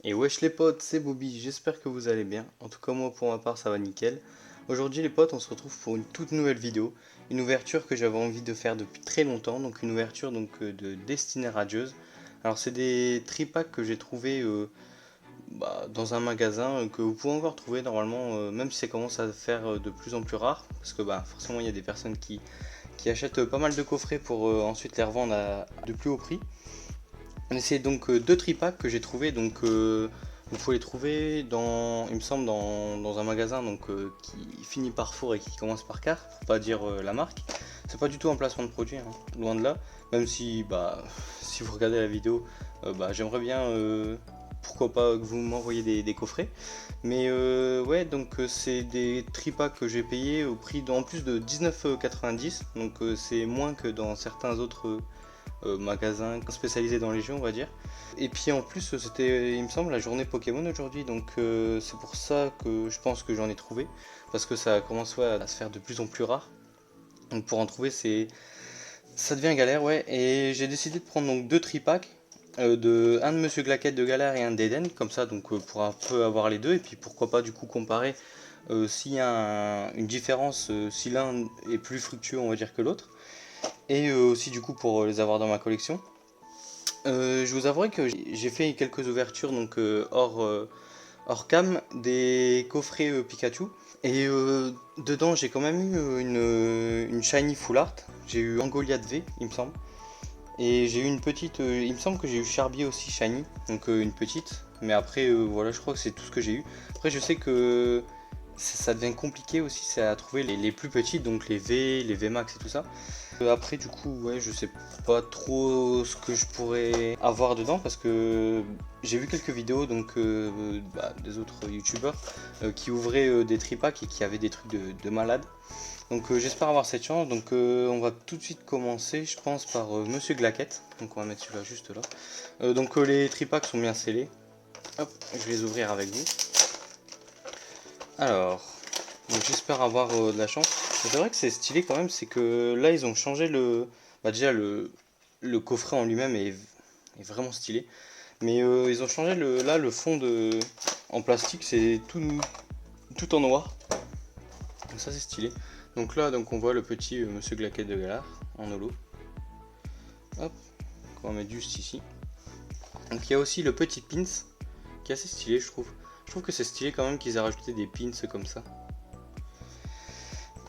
Et wesh les potes, c'est Bobby, j'espère que vous allez bien. En tout cas moi pour ma part ça va nickel. Aujourd'hui les potes on se retrouve pour une toute nouvelle vidéo. Une ouverture que j'avais envie de faire depuis très longtemps. Donc une ouverture de Destinée Radieuse. Alors c'est des tripacks que j'ai trouvé dans un magasin que vous pouvez encore trouver normalement. Même si ça commence à faire de plus en plus rare. Parce que forcément il y a des personnes qui achètent pas mal de coffrets pour ensuite les revendre à de plus haut prix. C'est donc deux tripacks que j'ai trouvé vous pouvez les trouver dans, il me semble, dans un magasin qui finit par four et qui commence par car, pour pas dire la marque. C'est pas du tout un placement de produit, hein, loin de là. Même si, si vous regardez la vidéo, j'aimerais bien, pourquoi pas, que vous m'envoyiez des coffrets. Mais ouais, c'est des tripacks que j'ai payé au prix en plus de 19,90. C'est moins que dans certains autres magasin spécialisé dans les jeux, on va dire. Et puis en plus, c'était, il me semble, la journée Pokémon aujourd'hui, c'est pour ça que je pense que j'en ai trouvé, parce que ça commence à se faire de plus en plus rare. Donc pour en trouver, ça devient galère, ouais. Et j'ai décidé de prendre donc deux tripacks, un de Monsieur Glaquette de Galère et un d'Eden, comme ça, pour un peu avoir les deux, et puis pourquoi pas du coup comparer s'il y a une différence, si l'un est plus fructueux, on va dire, que l'autre. Et aussi du coup pour les avoir dans ma collection. Je vous avouerai que j'ai fait quelques ouvertures hors cam des coffrets Pikachu. Et dedans j'ai quand même eu une shiny full art. J'ai eu Angoliath V il me semble. Et j'ai eu une petite, il me semble que j'ai eu Charbier aussi shiny, une petite. Mais après voilà, je crois que c'est tout ce que j'ai eu. Après je sais que ça devient compliqué aussi, c'est à trouver les plus petites, donc les V Max et tout ça. Après du coup ouais, je sais pas trop ce que je pourrais avoir dedans parce que j'ai vu quelques vidéos des autres youtubeurs qui ouvraient des tripacks et qui avaient des trucs de malade. J'espère avoir cette chance. On va tout de suite commencer, je pense, par Monsieur Glaquette. Donc on va mettre celui-là juste là. Les tripacks sont bien scellés. Hop, je vais les ouvrir avec vous. Alors, j'espère avoir de la chance. C'est vrai que c'est stylé quand même, c'est que là ils ont changé déjà le coffret en lui-même est vraiment stylé. Mais ils ont changé le fond en plastique, c'est tout en noir. Donc ça c'est stylé. Donc là on voit le petit Monsieur Glaquette de Galard en holo. Hop, on va mettre juste ici. Donc il y a aussi le petit pins qui est assez stylé je trouve. Je trouve que c'est stylé quand même qu'ils aient rajouté des pins comme ça.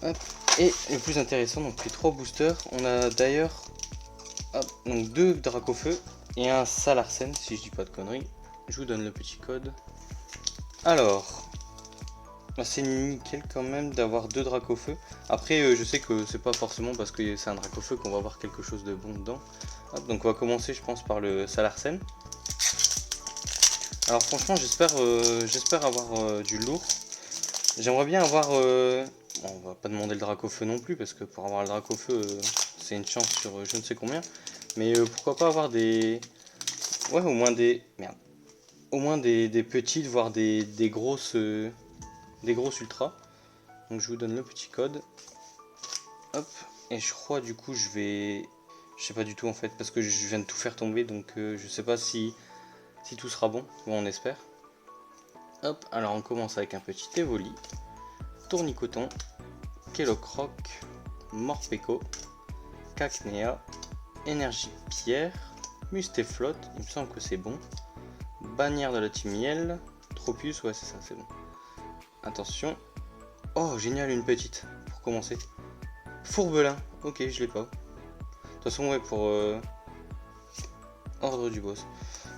Hop. Et le plus intéressant, donc les trois boosters, on a d'ailleurs deux Dracofeu et un Salarsen, si je dis pas de conneries. Je vous donne le petit code. Alors, c'est nickel quand même d'avoir deux Dracofeu. Après, je sais que c'est pas forcément parce que c'est un Dracofeu qu'on va avoir quelque chose de bon dedans. Hop, donc on va commencer, je pense, par le Salarsen. Alors franchement, j'espère avoir du lourd. J'aimerais bien avoir... Bon, on va pas demander le Dracofeu non plus, parce que pour avoir le Dracofeu, c'est une chance sur je ne sais combien. Mais pourquoi pas avoir des... Ouais, au moins des... Merde. Au moins des petites, voire des grosses ultras. Donc je vous donne le petit code. Hop. Et je crois du coup je vais... Je sais pas du tout en fait, parce que je viens de tout faire tomber, donc je sais pas si tout sera bon. Bon, on espère. Hop, alors on commence avec un petit Evoli. Tournicoton, Kellocroc, Morpeko, Cacnea, Énergie Pierre, Mustéflotte, il me semble que c'est bon. Bannière de la team Miel, Tropius, ouais c'est ça, c'est bon. Attention. Oh génial, une petite, pour commencer. Fourbelin, ok je l'ai pas. De toute façon ouais, pour ordre du boss.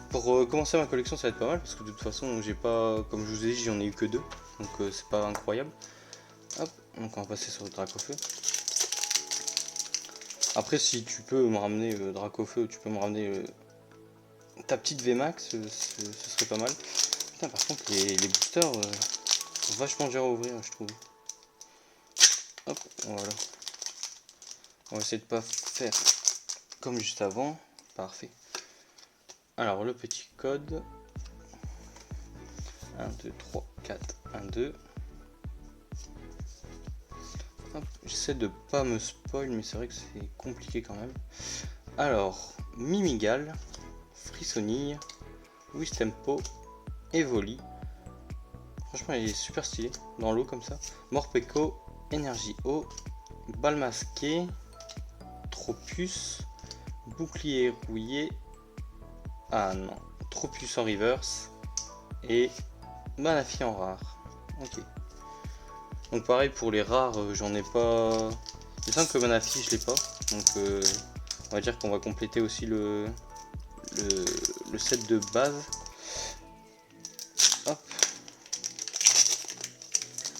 Pour commencer ma collection ça va être pas mal, parce que de toute façon j'ai pas, comme je vous ai dit, j'en ai eu que deux. Donc c'est pas incroyable. Hop, donc on va passer sur le Dracofeu. Après si tu peux me ramener Dracofeu, tu peux me ramener ta petite VMAX, ce serait pas mal. Putain, par contre les boosters sont vachement durs à ouvrir je trouve. Hop, voilà. On va essayer de pas faire comme juste avant. Parfait. Alors le petit code. 1, 2, 3, 4, 1, 2. J'essaie de pas me spoil, mais c'est vrai que c'est compliqué quand même. Alors, Mimigal, Frissonille, Wistempo, Evoli. Franchement, il est super stylé dans l'eau comme ça. Morpeko, énergie eau, balle masquée, Tropius, bouclier rouillé. Ah non, Tropius en reverse et Manafi en rare. Ok. Donc pareil pour les rares, j'en ai pas. Il me semble que Manafi je l'ai pas. Donc on va dire qu'on va compléter aussi le set de base. Hop.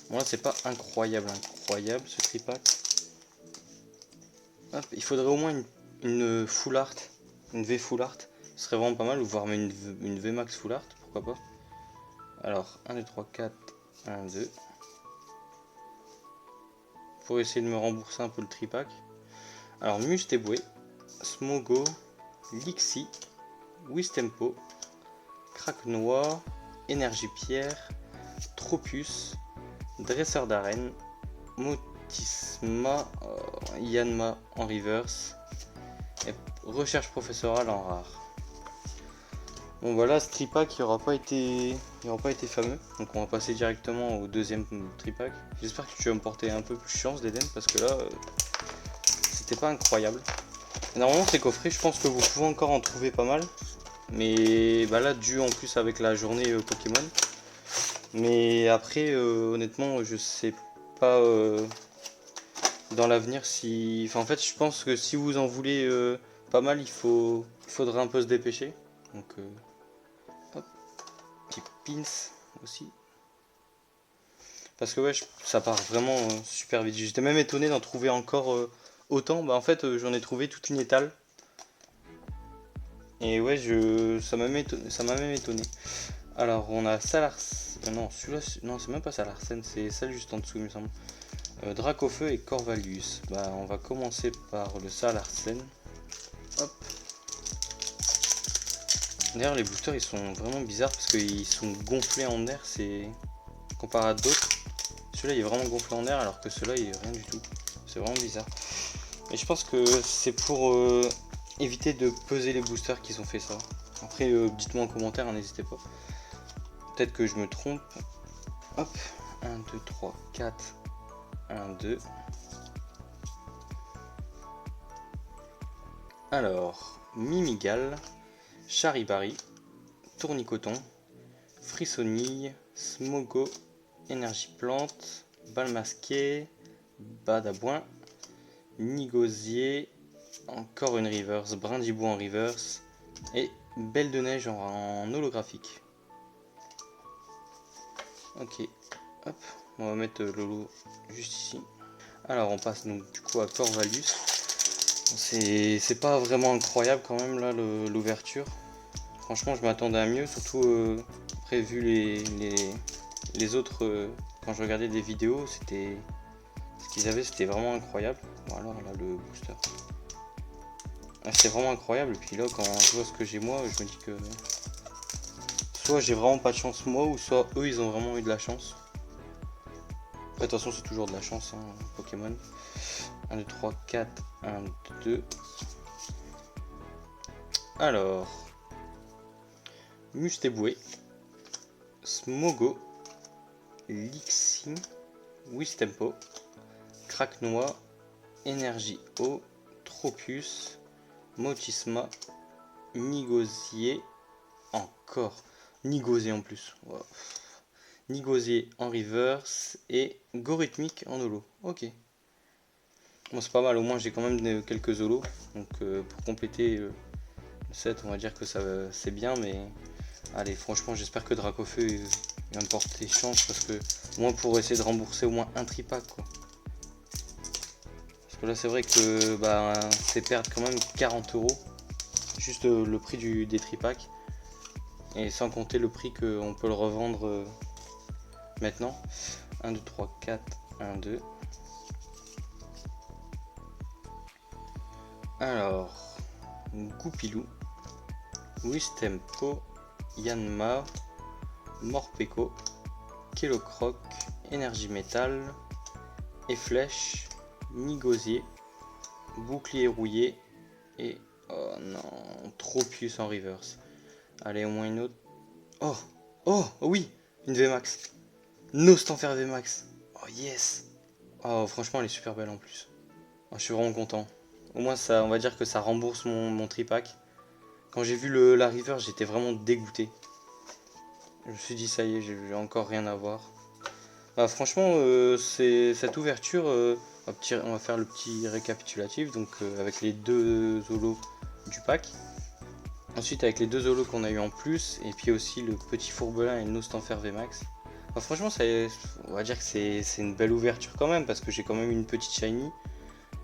Bon là c'est pas incroyable ce tripack. Hop, il faudrait au moins une full art, une V full art. Ce serait vraiment pas mal, ou voire même une V max full art, pourquoi pas. Alors 1, 2, 3, 4, 1, 2. Pour essayer de me rembourser un peu le tripack. Alors Musteboué, Smogo, Lixi, Wistempo, Kraknoa, Énergie Pierre, Tropius, Dresseur d'arène, Motisma, Yanma en reverse et Recherche professorale en rare. Bon voilà, ce tripack il n'aura pas été fameux, donc on va passer directement au deuxième tripack. J'espère que tu vas me porter un peu plus chance d'Eden parce que là c'était pas incroyable. Normalement ces coffrets je pense que vous pouvez encore en trouver pas mal, mais bah là dû en plus avec la journée Pokémon. Mais après honnêtement je sais pas dans l'avenir si. Enfin en fait je pense que si vous en voulez pas mal il faudra un peu se dépêcher. Donc hop, petit pins aussi. Parce que ouais ça part vraiment super vite. J'étais même étonné d'en trouver encore autant. Bah en fait j'en ai trouvé toute une étale. Et ouais ça m'a même étonné. Alors on a non celui-là non c'est même pas Salarsen, c'est celle juste en dessous il me semble. Dracofeu et Corvalus. Bah on va commencer par le Salarsen. Hop. D'ailleurs les boosters ils sont vraiment bizarres parce qu'ils sont gonflés en air, c'est comparé à d'autres. Celui-là il est vraiment gonflé en air alors que celui-là il est rien du tout. C'est vraiment bizarre. Et je pense que c'est pour éviter de peser les boosters qu'ils ont fait ça. Après dites-moi en commentaire, n'hésitez pas. Peut-être que je me trompe. Hop, 1, 2, 3, 4, 1, 2. Alors, Mimigal, Charibari, Tournicoton, Frissonille, Smogo, Énergie Plante, Balle Masquée, Badabouin, Nigosier, encore une reverse, Brindibou en reverse et Belle de Neige en holographique. Ok, hop, on va mettre Lolo juste ici. Alors on passe donc du coup à Corvalus. C'est pas vraiment incroyable quand même là l'ouverture. Franchement je m'attendais à mieux, surtout après vu les autres quand je regardais des vidéos, c'était ce qu'ils avaient, c'était vraiment incroyable. Bon alors là le booster. C'était vraiment incroyable et puis là quand je vois ce que j'ai moi, je me dis que soit j'ai vraiment pas de chance moi ou soit eux ils ont vraiment eu de la chance. Après de toute façon c'est toujours de la chance hein, Pokémon. 1, 2, 3, 4, 1, 2. Alors Musteboué, Smogo, Lixi, Wistempo, Kraknoa, Énergie eau, Tropius, Motisma, Nigosier, encore Nigosier en plus. Wow. Nigosier en reverse et Gorithmique en holo. Ok. Bon c'est pas mal, au moins j'ai quand même quelques holos. Donc pour compléter le set on va dire que ça c'est bien mais allez franchement j'espère que Dracofeu va me porter chance parce que moi pour essayer de rembourser au moins un tripack quoi. Parce que là c'est vrai que bah, c'est perdre quand même 40 €. Juste le prix des tripacks. Et sans compter le prix qu'on peut le revendre maintenant. 1, 2, 3, 4, 1, 2. Alors, Goupilou, Wistempo, Yanma, Morpeko, Kellocroc, Énergie Métal, Efflèche, Nigosier, Bouclier rouillé et oh non, Tropius en reverse. Allez, au moins une autre. Oh, Oh oui, une VMAX. Nostanfer VMAX. Oh yes. Oh franchement elle est super belle en plus. Oh, je suis vraiment content. Au moins ça, on va dire que ça rembourse mon tripack. Quand j'ai vu la river, j'étais vraiment dégoûté. Je me suis dit ça y est, j'ai encore rien à voir. Bah franchement, c'est cette ouverture, on va faire le petit récapitulatif, donc avec les deux holos du pack. Ensuite avec les deux holos qu'on a eu en plus, et puis aussi le petit Fourbelin et le Nostanfer VMAX. Bah, franchement, on va dire que c'est une belle ouverture quand même, parce que j'ai quand même une petite shiny.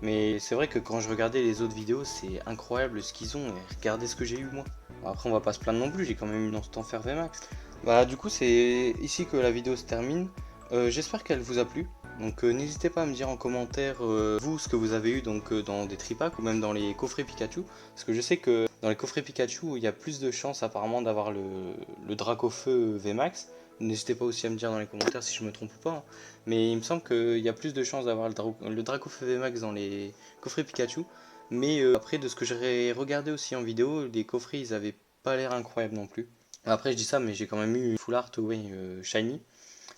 Mais c'est vrai que quand je regardais les autres vidéos, c'est incroyable ce qu'ils ont, et regardez ce que j'ai eu moi. Bon, après on va pas se plaindre non plus, j'ai quand même une Nostanfer VMAX. Bah du coup c'est ici que la vidéo se termine. J'espère qu'elle vous a plu. Donc n'hésitez pas à me dire en commentaire vous ce que vous avez eu donc dans des tripacks ou même dans les coffrets Pikachu. Parce que je sais que dans les coffrets Pikachu il y a plus de chances apparemment d'avoir le Dracofeu VMAX. N'hésitez pas aussi à me dire dans les commentaires si je me trompe ou pas, hein. Mais il me semble qu'il y a plus de chances d'avoir le Dracofeu VMAX dans les coffrets Pikachu. Mais après de ce que j'ai regardé aussi en vidéo, les coffrets ils avaient pas l'air incroyables non plus. Après je dis ça mais j'ai quand même eu Full Art oui, Shiny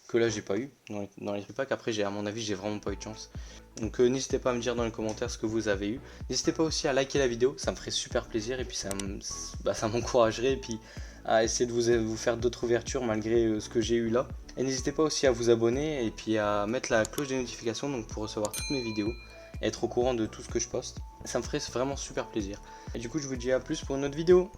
que là j'ai pas eu dans les packs. Après à mon avis j'ai vraiment pas eu de chance. Donc n'hésitez pas à me dire dans les commentaires ce que vous avez eu. N'hésitez pas aussi à liker la vidéo, ça me ferait super plaisir et puis ça m'encouragerait et puis à essayer de vous faire d'autres ouvertures malgré ce que j'ai eu là. Et n'hésitez pas aussi à vous abonner et puis à mettre la cloche des notifications donc pour recevoir toutes mes vidéos, et être au courant de tout ce que je poste. Ça me ferait vraiment super plaisir. Et du coup je vous dis à plus pour une autre vidéo.